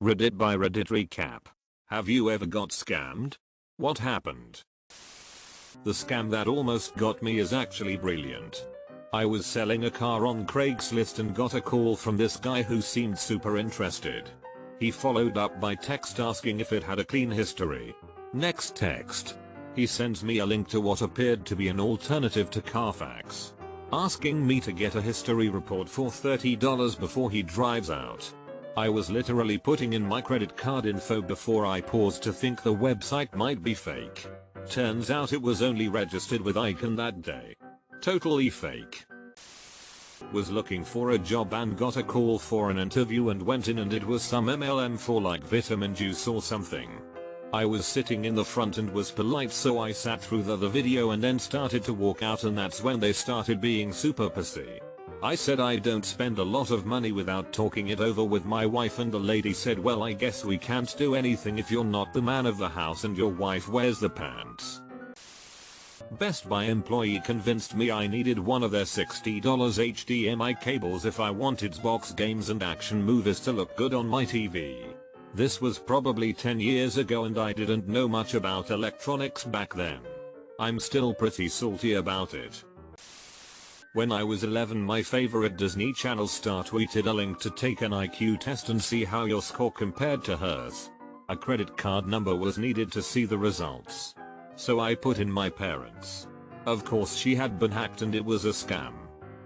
Reddit by Reddit recap. Have you ever got scammed? What happened? The scam that almost got me is actually brilliant. I was selling a car on Craigslist and got a call from this guy who seemed super interested. He followed up by text asking if it had a clean history. Next text. He sends me a link to what appeared to be an alternative to Carfax, asking me to get a history report for $30 before he drives out. I was literally putting in my credit card info before I paused to think the website might be fake. Turns out it was only registered with Icon that day. Totally fake. Was looking for a job and got a call for an interview and went in and it was some MLM for like vitamin juice or something. I was sitting in the front and was polite, so I sat through the video and then started to walk out, and that's when they started being super pussy. I said I don't spend a lot of money without talking it over with my wife, and the lady said, well, I guess we can't do anything if you're not the man of the house and your wife wears the pants. Best Buy employee convinced me I needed one of their $60 HDMI cables if I wanted Xbox games and action movies to look good on my TV. This was probably 10 years ago and I didn't know much about electronics back then. I'm still pretty salty about it. When I was 11, my favorite Disney Channel star tweeted a link to take an IQ test and see how your score compared to hers. A credit card number was needed to see the results. So I put in my parents'. Of course she had been hacked and it was a scam.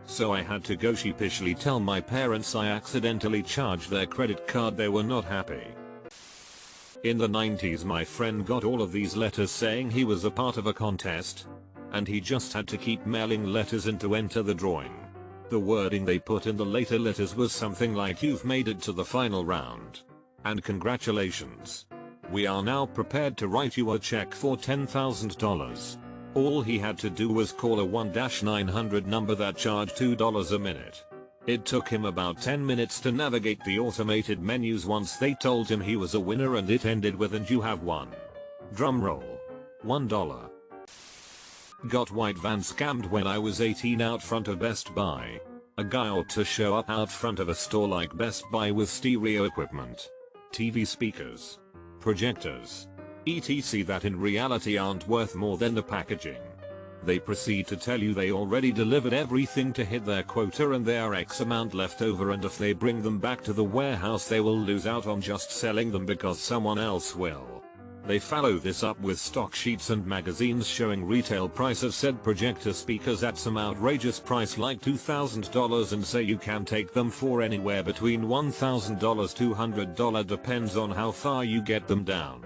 So I had to go sheepishly tell my parents I accidentally charged their credit card. They were not happy. In the 90s, my friend got all of these letters saying he was a part of a contest, and he just had to keep mailing letters in to enter the drawing. The wording they put in the later letters was something like, "You've made it to the final round. And congratulations. We are now prepared to write you a check for $10,000. All he had to do was call a 1-900 number that charged $2 a minute. It took him about 10 minutes to navigate the automated menus once they told him he was a winner, and it ended with, "And you have won." Drumroll. $1. Got white van scammed when I was 18 out front of Best Buy. A guy ought to show up out front of a store like Best Buy with stereo equipment, TV speakers, projectors, etc. that in reality aren't worth more than the packaging. They proceed to tell you they already delivered everything to hit their quota and there are X amount left over, and if they bring them back to the warehouse they will lose out on just selling them because someone else will. They follow this up with stock sheets and magazines showing retail price of said projector speakers at some outrageous price like $2,000 and say you can take them for anywhere between $1,000 to $200, depends on how far you get them down.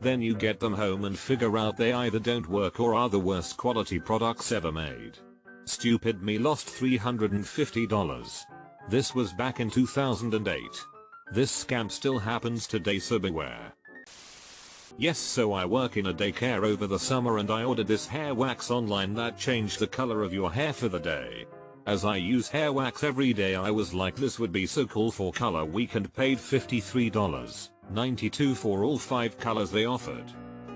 Then you get them home and figure out they either don't work or are the worst quality products ever made. Stupid me lost $350. This was back in 2008. This scam still happens today, so beware. Yes, so I work in a daycare over the summer and I ordered this hair wax online that changed the color of your hair for the day. As I use hair wax every day, I was like, this would be so cool for color week, and paid $53.92 for all 5 colors they offered.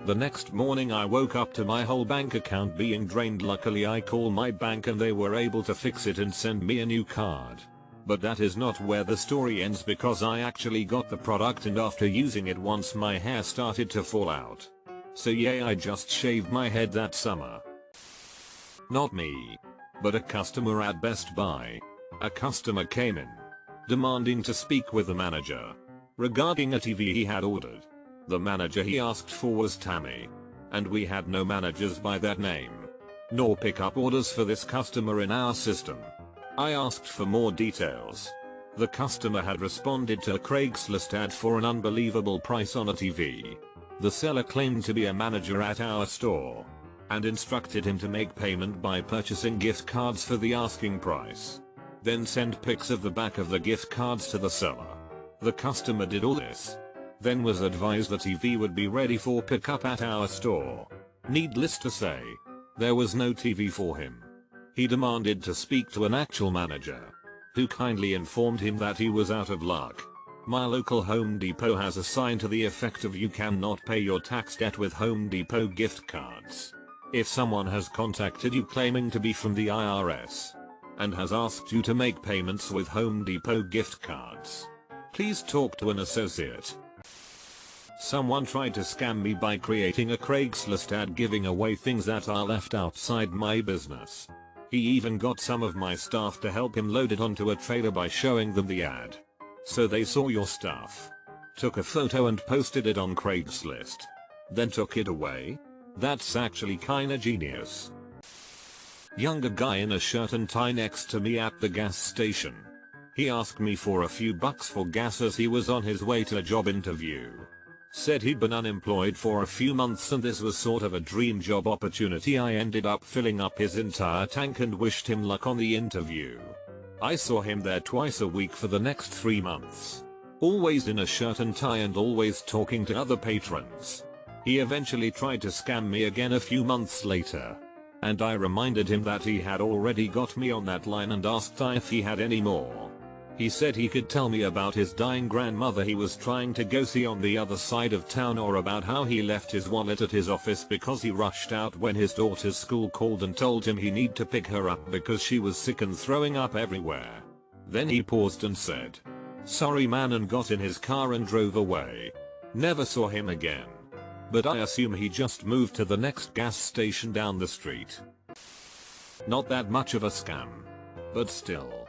The next morning I woke up to my whole bank account being drained. Luckily I called my bank and they were able to fix it and send me a new card. But that is not where the story ends, because I actually got the product and after using it once my hair started to fall out. So yeah, I just shaved my head that summer. Not me, but a customer at Best Buy. A customer came in, demanding to speak with the manager regarding a TV he had ordered. The manager he asked for was Tammy, and we had no managers by that name, nor pick up orders for this customer in our system. I asked for more details. The customer had responded to a Craigslist ad for an unbelievable price on a TV. The seller claimed to be a manager at our store and instructed him to make payment by purchasing gift cards for the asking price. Then send pics of the back of the gift cards to the seller. The customer did all this, then was advised the TV would be ready for pickup at our store. Needless to say, there was no TV for him. He demanded to speak to an actual manager, who kindly informed him that he was out of luck. My local Home Depot has a sign to the effect of, "You cannot pay your tax debt with Home Depot gift cards." If someone has contacted you claiming to be from the IRS and has asked you to make payments with Home Depot gift cards, Please talk to an associate. Someone tried to scam me by creating a Craigslist ad giving away things that are left outside my business. He even got some of my staff to help him load it onto a trailer by showing them the ad. So they saw your stuff, took a photo and posted it on Craigslist, then took it away? That's actually kinda genius. Younger guy in a shirt and tie next to me at the gas station. He asked me for a few bucks for gas as he was on his way to a job interview. Said he'd been unemployed for a few months and this was sort of a dream job opportunity. I ended up filling up his entire tank and wished him luck on the interview. I saw him there twice a week for the next 3 months. Always in a shirt and tie and always talking to other patrons. He eventually tried to scam me again a few months later. And I reminded him that he had already got me on that line and asked if he had any more. He said he could tell me about his dying grandmother he was trying to go see on the other side of town, or about how he left his wallet at his office because he rushed out when his daughter's school called and told him he need to pick her up because she was sick and throwing up everywhere. Then he paused and said, "Sorry man," and got in his car and drove away. Never saw him again. But I assume he just moved to the next gas station down the street. Not that much of a scam. But still.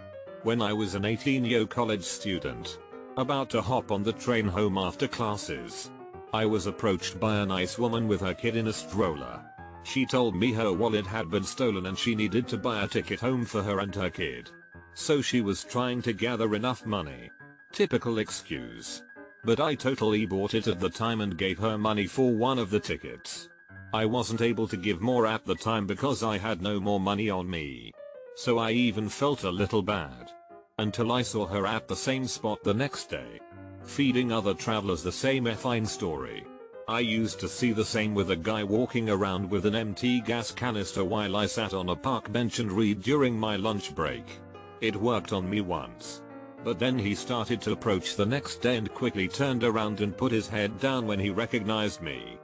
When I was an 18-year college student, about to hop on the train home after classes, I was approached by a nice woman with her kid in a stroller. She told me her wallet had been stolen and she needed to buy a ticket home for her and her kid. So she was trying to gather enough money. Typical excuse. But I totally bought it at the time and gave her money for one of the tickets. I wasn't able to give more at the time because I had no more money on me. So I even felt a little bad. Until I saw her at the same spot the next day, feeding other travelers the same fine story. I used to see the same with a guy walking around with an empty gas canister while I sat on a park bench and read during my lunch break. It worked on me once. But then he started to approach the next day and quickly turned around and put his head down when he recognized me.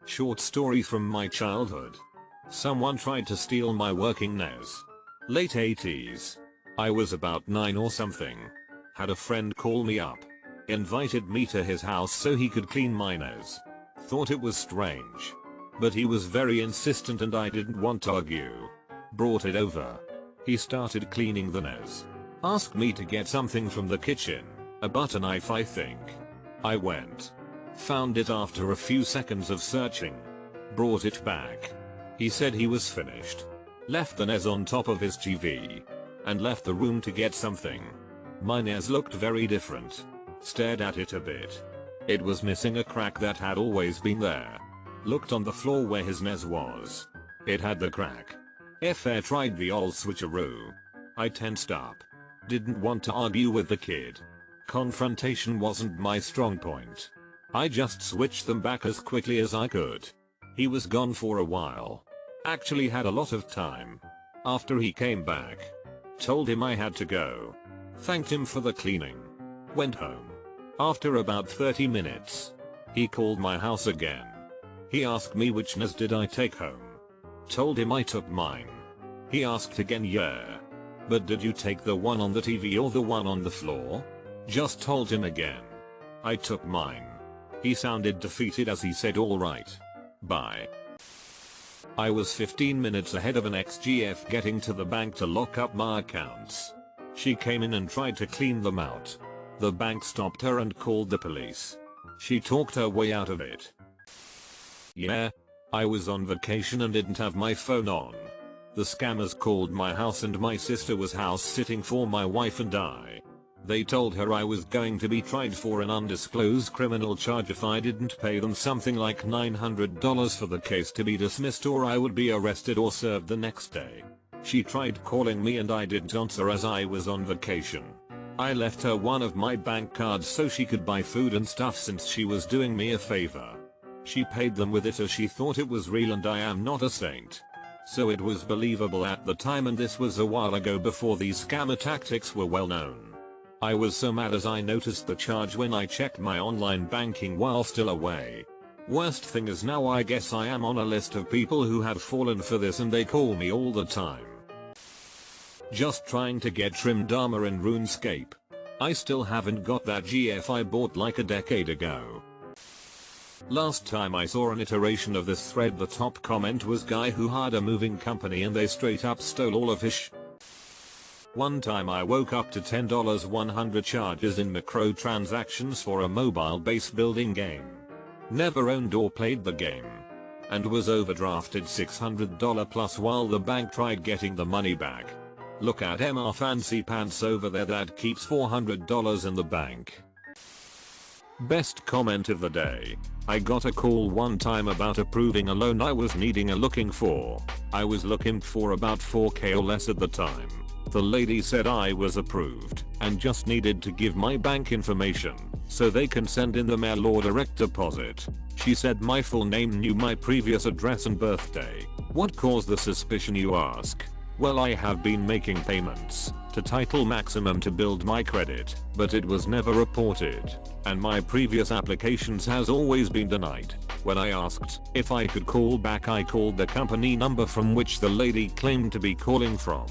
Short story from my childhood. Someone tried to steal my working NES. Late 80s. I was about 9 or something. Had a friend call me up. Invited me to his house so he could clean my NES. Thought it was strange. But he was very insistent and I didn't want to argue. Brought it over. He started cleaning the NES. Asked me to get something from the kitchen. A butter knife I think. I went. Found it after a few seconds of searching. Brought it back. He said he was finished. Left the NES on top of his TV. And left the room to get something. My NES looked very different. Stared at it a bit. It was missing a crack that had always been there. Looked on the floor where his NES was. It had the crack. I tried the old switcheroo. I tensed up. Didn't want to argue with the kid. Confrontation wasn't my strong point. I just switched them back as quickly as I could. He was gone for a while. Actually had a lot of time. After he came back. Told him I had to go. Thanked him for the cleaning. Went home. After about 30 minutes. He called my house again. He asked me which NES did I take home. Told him I took mine. He asked again, yeah. But did you take the one on the TV or the one on the floor? Just told him again. I took mine. He sounded defeated as he said alright. Bye. I was 15 minutes ahead of an ex-GF getting to the bank to lock up my accounts. She came in and tried to clean them out. The bank stopped her and called the police. She talked her way out of it. Yeah. I was on vacation and didn't have my phone on. The scammers called my house and my sister was house sitting for my wife and I. They told her I was going to be tried for an undisclosed criminal charge if I didn't pay them something like $900 for the case to be dismissed, or I would be arrested or served the next day. She tried calling me and I didn't answer as I was on vacation. I left her one of my bank cards so she could buy food and stuff since she was doing me a favor. She paid them with it as she thought it was real, and I am not a saint. So it was believable at the time, and this was a while ago before these scammer tactics were well known. I was so mad as I noticed the charge when I checked my online banking while still away. Worst thing is now I guess I am on a list of people who have fallen for this and they call me all the time. Just trying to get trimmed armor in RuneScape. I still haven't got that GF I bought like a decade ago. Last time I saw an iteration of this thread, the top comment was guy who hired a moving company and they straight up stole all of his One time I woke up to $10 100 charges in microtransactions for a mobile base building game. Never owned or played the game. And was overdrafted $600 plus while the bank tried getting the money back. Look at MR Fancy Pants over there that keeps $400 in the bank. Best comment of the day. I got a call one time about approving a loan I was looking for. I was looking for about 4k or less at the time. The lady said I was approved and just needed to give my bank information so they can send in the mail or direct deposit. She said my full name, knew my previous address and birthday. What caused the suspicion, you ask? Well, I have been making payments to Title Maximum to build my credit, but it was never reported, and my previous applications has always been denied. When I asked if I could call back, I called the company number from which the lady claimed to be calling from.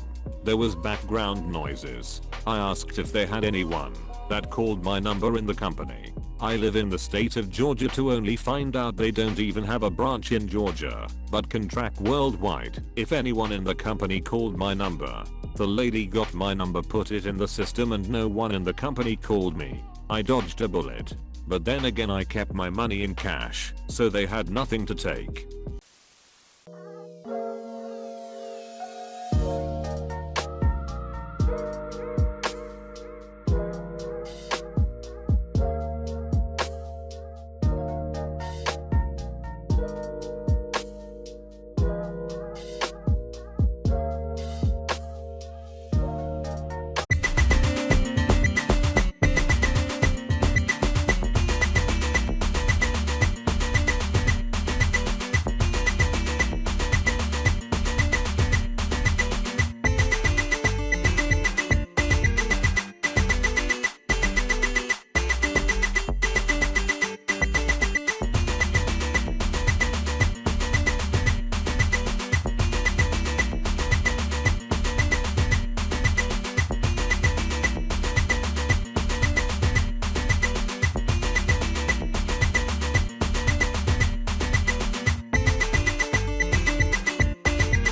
There was background noises. I asked if they had anyone that called my number in the company. I live in the state of Georgia, to only find out they don't even have a branch in Georgia, but can track worldwide if anyone in the company called my number. The lady got my number, put it in the system, and no one in the company called me. I dodged a bullet. But then again, I kept my money in cash, so they had nothing to take.